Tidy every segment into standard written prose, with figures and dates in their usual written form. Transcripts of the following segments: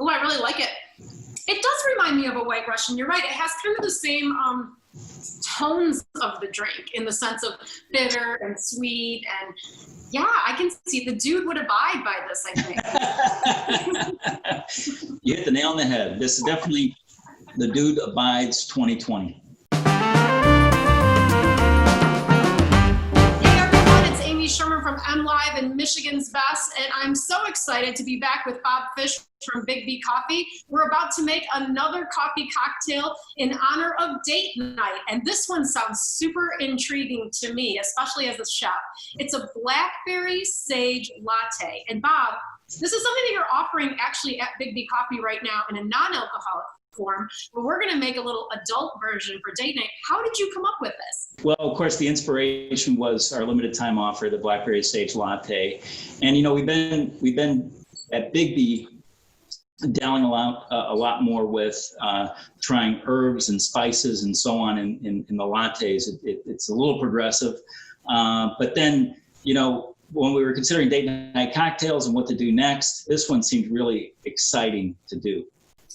Oh, I really like it. It does remind me of a White Russian. You're right. It has kind of the same tones of the drink in the sense of bitter and sweet. And yeah, I can see the dude would abide by this, I think. You hit the nail on the head. This is definitely the Dude Abides 2020. Amy Sherman from MLive and Michigan's Best, and I'm so excited to be back with Bob Fish from Biggby Coffee. We're about to make another coffee cocktail in honor of date night, and this one sounds super intriguing to me, especially as a chef. It's a Blackberry Sage Latte, and Bob, this is something that you're offering actually at Biggby Coffee right now in a non-alcoholic form, but we're going to make a little adult version for date night. How did you come up with this? Well, of course, the inspiration was our limited time offer, the Blackberry Sage Latte. And, you know, we've been at Biggby dabbling a lot more with trying herbs and spices and so on in the lattes. It's a little progressive. But then, you know, when we were considering date night cocktails and what to do next, this one seemed really exciting to do.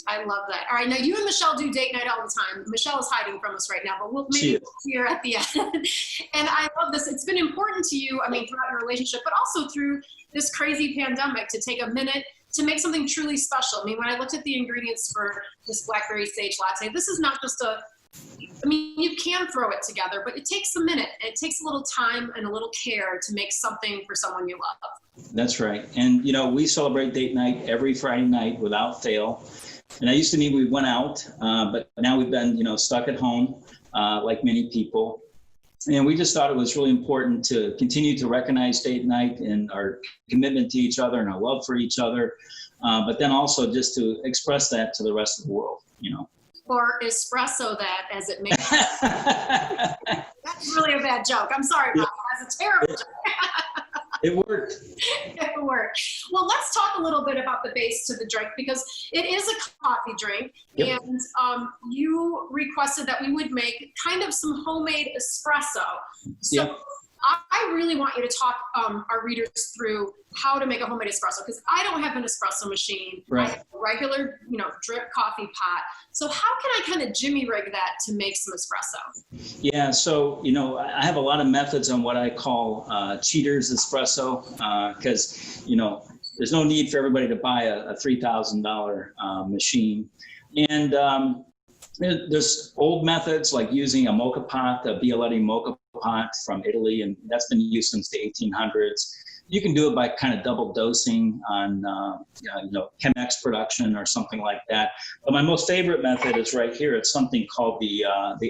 I love that. All right, now you and Michelle do date night all the time. Michelle is hiding from us right now, but we'll maybe here at the end. And I love this. It's been important to you, I mean, throughout your relationship, but also through this crazy pandemic to take a minute to make something truly special. I mean, when I looked at the ingredients for this Blackberry Sage Latte, this is not just I mean, you can throw it together, but it takes a minute. It takes a little time and a little care to make something for someone you love. That's right. And, you know, we celebrate date night every Friday night without fail. And that used to mean we went out, but now we've been, you know, stuck at home, like many people. And we just thought it was really important to continue to recognize date night and our commitment to each other and our love for each other, but then also just to express that to the rest of the world, you know. Or espresso that, as it may be. That's really a bad joke. I'm sorry, Bob. That's a terrible joke. It worked. It worked. Well, let's talk a little bit about the base to the drink, because it is a coffee drink. Yep. And you requested that we would make kind of some homemade espresso. So yep. I really want you to talk our readers through how to make a homemade espresso, because I don't have an espresso machine. Right. I have a regular, you know, drip coffee pot. So how can I kind of jimmy rig that to make some espresso? Yeah, so, you know, I have a lot of methods on what I call cheaters espresso, because, you know, there's no need for everybody to buy a $3,000 machine. And there's old methods like using a mocha pot, a Bialetti mocha pot from Italy, and that's been used since the 1800s. You can do it by kind of double dosing on, you know, Chemex production or something like that. But my most favorite method is right here. It's something called the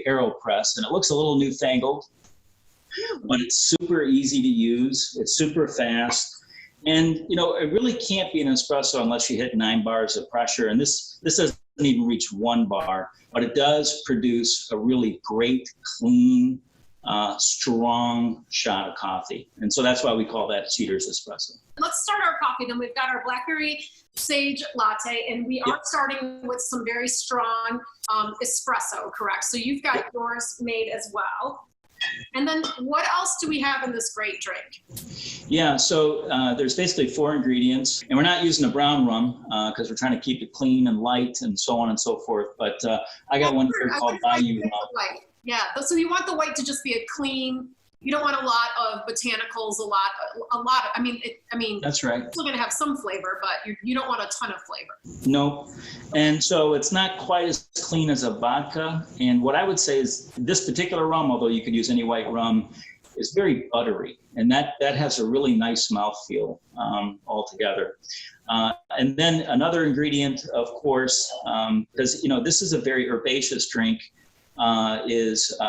AeroPress, and it looks a little newfangled, but it's super easy to use. It's super fast. And, you know, it really can't be an espresso unless you hit 9 bars of pressure. And this doesn't even reach 1 bar, but it does produce a really great, clean, strong shot of coffee. And so that's why we call that cheaters espresso. Let's start our coffee. Then we've got our Blackberry Sage Latte, and we are starting with some very strong espresso, correct? So you've got yours made as well. And then what else do we have in this great drink? Yeah, so there's basically 4 ingredients, and we're not using a brown rum because we're trying to keep it clean and light and so on and so forth. But I got one here called Bayou Rum. Yeah, so you want the white to just be a clean. You don't want a lot of botanicals, a lot. I mean, that's right. It's still going to have some flavor, but you don't want a ton of flavor. No, and so it's not quite as clean as a vodka. And what I would say is this particular rum, although you could use any white rum, is very buttery, and that has a really nice mouthfeel altogether. And then another ingredient, of course, because you know this is a very herbaceous drink, is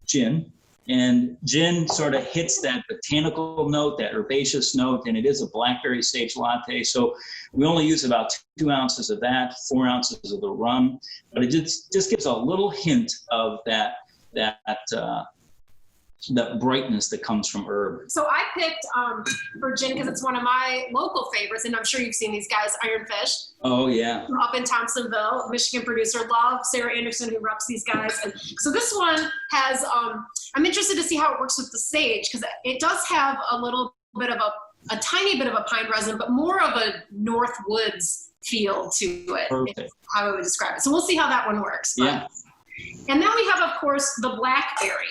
gin. And gin sort of hits that botanical note, that herbaceous note, and it is a Blackberry Sage Latte. So we only use about 2 ounces of that, 4 ounces of the rum, but it just gives a little hint of that brightness that comes from herb. So I picked for gin because it's one of my local favorites, and I'm sure you've seen these guys, Ironfish. Oh yeah. Up in Thompsonville, Michigan producer. Love Sarah Anderson, who reps these guys. And so this one has, I'm interested to see how it works with the sage, because it does have a little bit of a a tiny bit of a pine resin, but more of a North Woods feel to it. Perfect. Is how I would describe it. So we'll see how that one works. Yeah. And then we have, of course, the blackberry.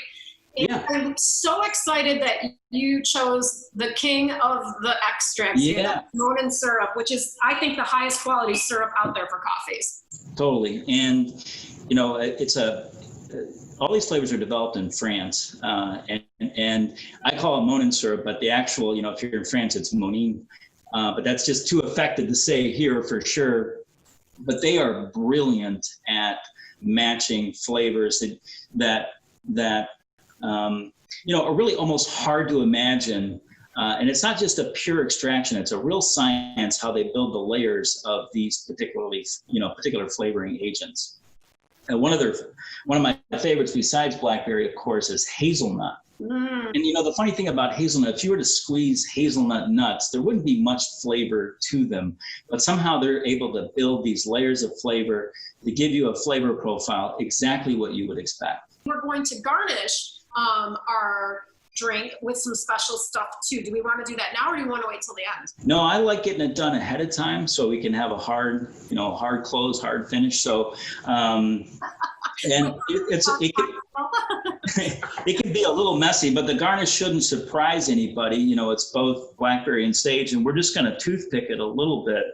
And Yeah. I'm so excited that you chose the king of the extracts, Yeah. Monin syrup, which is, I think, the highest quality syrup out there for coffees. Totally. And, you know, all these flavors are developed in France. And I call it Monin syrup, but the actual, you know, if you're in France, it's Monin. But that's just too affected to say here for sure. But they are brilliant at matching flavors that you know, are really almost hard to imagine. And it's not just a pure extraction, it's a real science how they build the layers of these particular flavoring agents. And one of my favorites besides blackberry, of course, is hazelnut. And you know, the funny thing about hazelnut, if you were to squeeze hazelnut nuts, there wouldn't be much flavor to them, but somehow they're able to build these layers of flavor to give you a flavor profile exactly what you would expect. We're going to garnish our drink with some special stuff too. Do we want to do that now, or do we want to wait till the end? No, I like getting it done ahead of time so we can have a hard close, hard finish. So, and it can be a little messy, but the garnish shouldn't surprise anybody. You know, it's both blackberry and sage, and we're just going to toothpick it a little bit.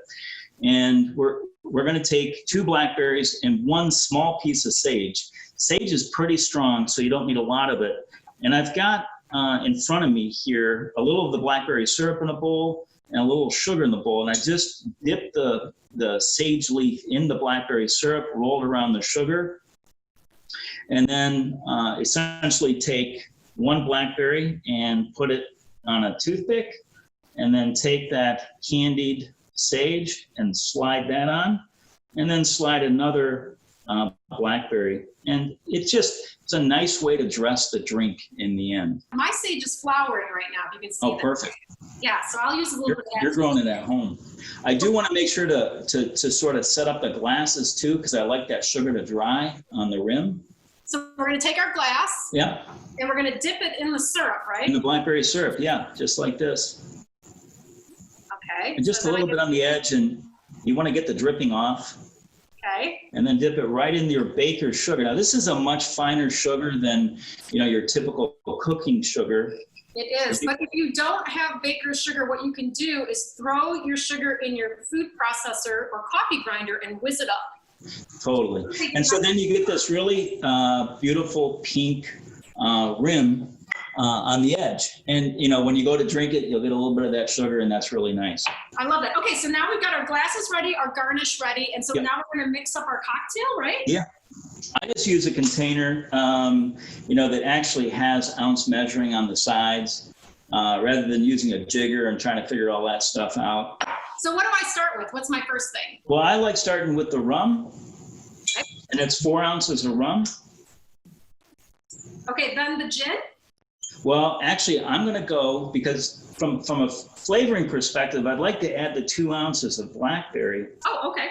And we're going to take 2 blackberries and 1 small piece of sage. Sage is pretty strong, so you don't need a lot of it. And I've got in front of me here a little of the blackberry syrup in a bowl and a little sugar in the bowl. And I just dipped the sage leaf in the blackberry syrup, rolled around the sugar, and then essentially take 1 blackberry and put it on a toothpick, and then take that candied sage and slide that on, and then slide another blackberry. And it's a nice way to dress the drink in the end. My sage is flowering right now, if you can see that. Perfect. Yeah, so I'll use a little bit of that. You're growing it at home. I do want to make sure to sort of set up the glasses too, because I like that sugar to dry on the rim. So we're going to take our glass. Yeah. And we're going to dip it in the syrup, right? In the blackberry syrup, yeah, just like this. Okay. And just a little bit on the edge, and you want to get the dripping off. Okay. And then dip it right into your baker's sugar. Now, this is a much finer sugar than, you know, your typical cooking sugar. It is, but if you don't have baker's sugar, what you can do is throw your sugar in your food processor or coffee grinder and whiz it up. Totally. And so then you get this really beautiful pink rim on the edge. And, you know, when you go to drink it, you'll get a little bit of that sugar, and that's really nice. I love that. Okay, so now we've got our glasses ready, our garnish ready, and so Yep. now we're going to mix up our cocktail, right? Yeah. I just use a container, you know, that actually has ounce measuring on the sides, rather than using a jigger and trying to figure all that stuff out. So what do I start with? What's my first thing? Well, I like starting with the rum, Okay. and it's 4 ounces of rum. Okay, then the gin. Well, actually, I'm going to go, because from a flavoring perspective, I'd like to add the 2 ounces of blackberry. Oh, okay.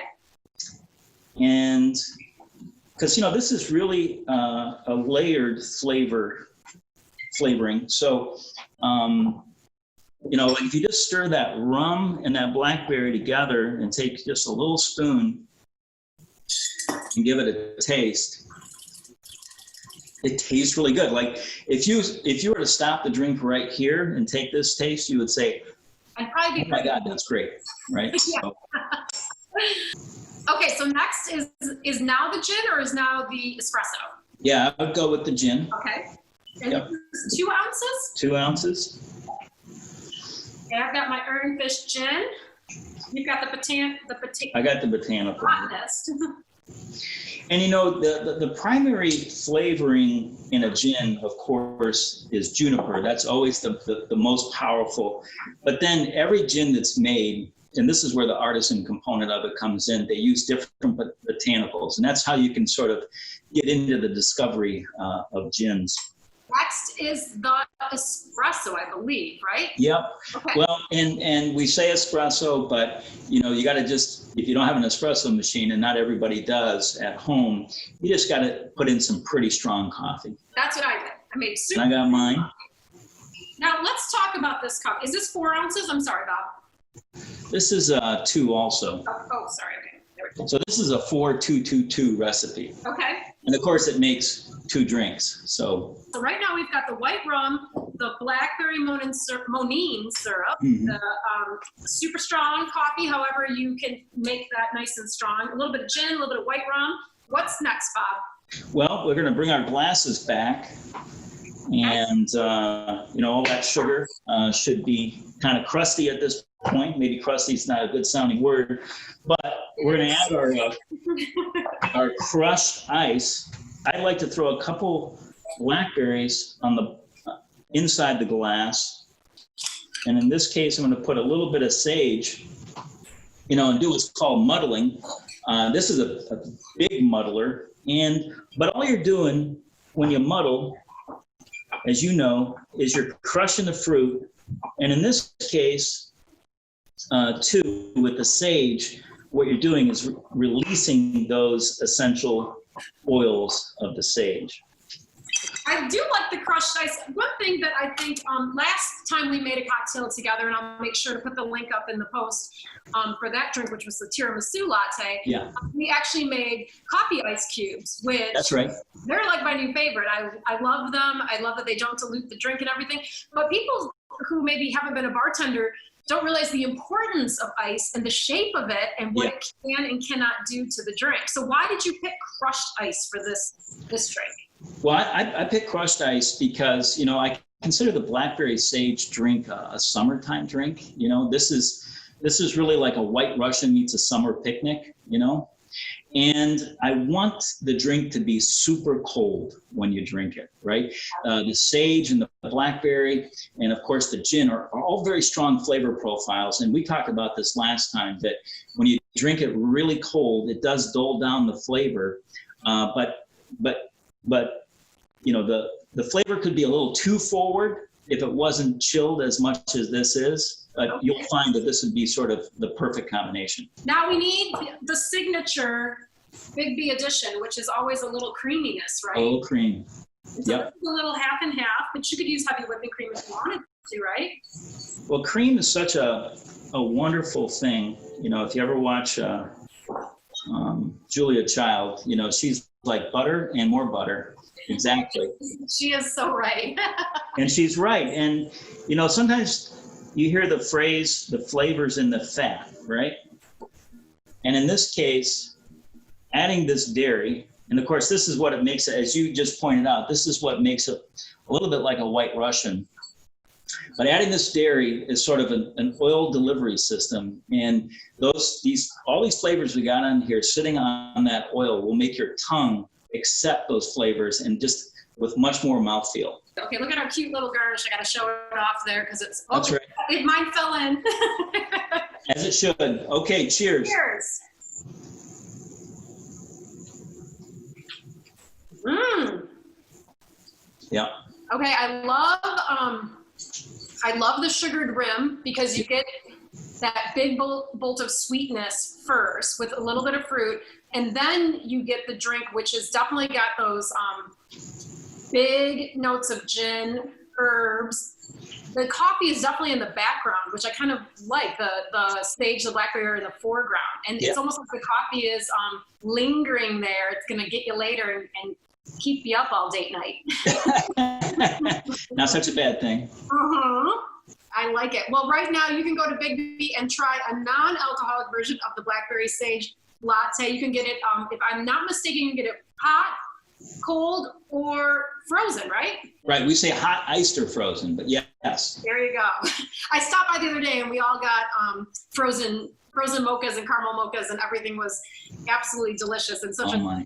And because, you know, this is really a layered flavoring. So, you know, if you just stir that rum and that blackberry together and take just a little spoon and give it a taste, it tastes really good. Like if you were to stop the drink right here and take this taste, you would say, I'd probably "Oh be my God, that's great!" Right? Yeah. So, Okay, so next is now the gin or is now the espresso? yeah, I would go with the gin. Okay. And Yep. this is 2 ounces. 2 ounces. Okay, I've got my Ernfish gin. You've got the I got the botanical. botanist. And you know, the primary flavoring in a gin, of course, is juniper. That's always the most powerful. But then every gin that's made, and this is where the artisan component of it comes in, they use different botanicals. And that's how you can sort of get into the discovery of gins. Next is the espresso, I believe, right? Yep. Okay. Well, and we say espresso, but you know, you got to just, if you don't have an espresso machine, and not everybody does at home, you just got to put in some pretty strong coffee. That's what I did. I made soup. And I got mine. Now let's talk about this cup. Is this 4 ounces? I'm sorry, Bob. This is 2 also. Oh, sorry. Okay. There we go. So this is a 4-2-2-2 recipe. Okay. And of course it makes 2 drinks. So right now we've got the white rum, the blackberry monine syrup, Mhm. the super strong coffee, however you can make that nice and strong, a little bit of gin, a little bit of white rum. What's next, Bob? well, we're going to bring our glasses back. And, all that sugar should be kind of crusty at this point. Maybe crusty is not a good sounding word, but we're going to add our crushed ice. I like to throw a couple blackberries on the inside the glass. And in this case, I'm going to put a little bit of sage, and do what's called muddling. This is a big muddler. But all you're doing when you muddle, as you know, is you're crushing the fruit. And in this case, too, with the sage, what you're doing is releasing those essential oils of the sage. I do like the crushed ice. One thing that I think last time we made a cocktail together, and I'll make sure to put the link up in the post for that drink, which was the tiramisu latte. Yeah. We actually made coffee ice cubes, which That's right. they're like my new favorite. I love them. I love that they don't dilute the drink and everything. But people who maybe haven't been a bartender don't realize the importance of ice and the shape of it and what it can and cannot do to the drink. So why did you pick crushed ice for this drink? Well, I picked crushed ice because, I consider the Blackberry Sage drink a summertime drink. This is really like a White Russian meets a summer picnic, And I want the drink to be super cold when you drink it, right? The sage and the blackberry and, of course, the gin are all very strong flavor profiles. And we talked about this last time, that when you drink it really cold, it does dull down the flavor. But the flavor could be a little too forward if it wasn't chilled as much as this is. But you'll find that this would be sort of the perfect combination. Now we need the signature Biggby addition, which is always a little creaminess, right? A little cream. It's a little half and half, but you could use heavy whipping cream if you wanted to, right? Well, cream is such a wonderful thing. If you ever watch Julia Child, she's like butter and more butter. Exactly. She is so right. And she's right. And, sometimes you hear the phrase, the flavor's in the fat, right? And in this case, adding this dairy, and of course, this is what it makes it, as you just pointed out, this is what makes it a little bit like a White Russian. But adding this dairy is sort of an oil delivery system. And all these flavors we got on here sitting on that oil will make your tongue accept those flavors and just with much more mouthfeel. Okay, look at our cute little garnish. I got to show it off there because it's. That's right. Mine fell in. As it should. Okay, cheers. Cheers. Yeah. Okay, I love the sugared rim because you get that big bolt of sweetness first with a little bit of fruit, and then you get the drink, which has definitely got those big notes of gin, herbs. The coffee is definitely in the background, which I kind of like. The sage, the blackberry are in the foreground, and it's almost like the coffee is lingering there. It's going to get you later and keep you up all date night. Not such a bad thing. I like it. Well, right now you can go to Biggby and try a non-alcoholic version of the Blackberry Sage Latte. You can get it, if I'm not mistaken, you can get it hot, cold, or frozen, right? Right. We say hot, iced, or frozen, but yes. There you go. I stopped by the other day and we all got frozen mochas and caramel mochas, and everything was absolutely delicious and such a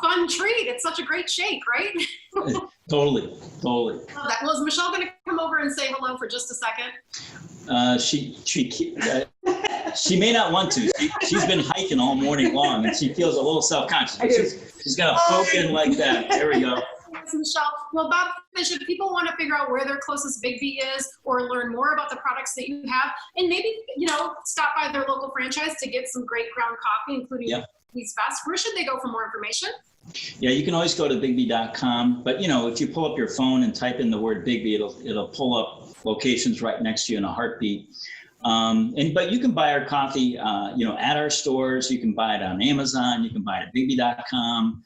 fun treat. It's such a great shake, right? Totally. Was Michelle going to come over and say hello for just a second? She may not want to. She's been hiking all morning long, and she feels a little self-conscious. She's got to poke in like that. There we go. Thanks, Michelle. Well, Bob Fish, if people want to figure out where their closest Biggby is or learn more about the products that you have, and maybe, stop by their local franchise to get some great ground coffee, including Biggby's best. Where should they go for more information? Yeah, you can always go to biggby.com, but if you pull up your phone and type in the word Biggby, it'll pull up locations right next to you in a heartbeat. But you can buy our coffee, at our stores. You can buy it on Amazon. You can buy it at biggby.com.